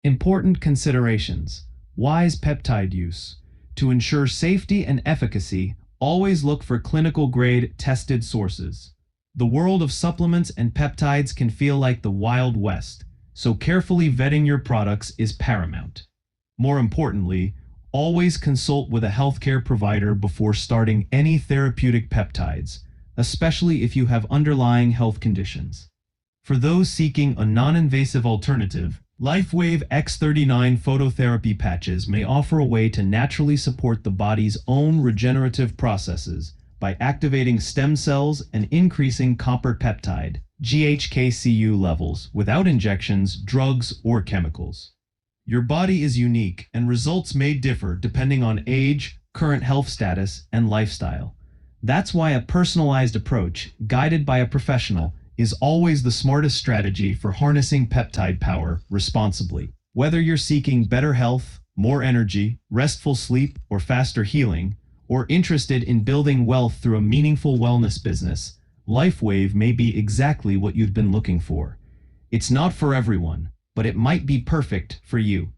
Important considerations. Wise peptide use. To ensure safety and efficacy, always look for clinical-grade, tested sources. The world of supplements and peptides can feel like the Wild West, so carefully vetting your products is paramount. More importantly, always consult with a healthcare provider before starting any therapeutic peptides, especially if you have underlying health conditions. For those seeking a non-invasive alternative, LifeWave X39 phototherapy patches may offer a way to naturally support the body's own regenerative processes by activating stem cells and increasing copper peptide (GHKCU) levels without injections, drugs, or chemicals. Your body is unique, and results may differ depending on age, current health status, and lifestyle. That's why a personalized approach, guided by a professional, is always the smartest strategy for harnessing peptide power responsibly. Whether you're seeking better health, more energy, restful sleep, or faster healing, or interested in building wealth through a meaningful wellness business, LifeWave may be exactly what you've been looking for. It's not for everyone, but it might be perfect for you.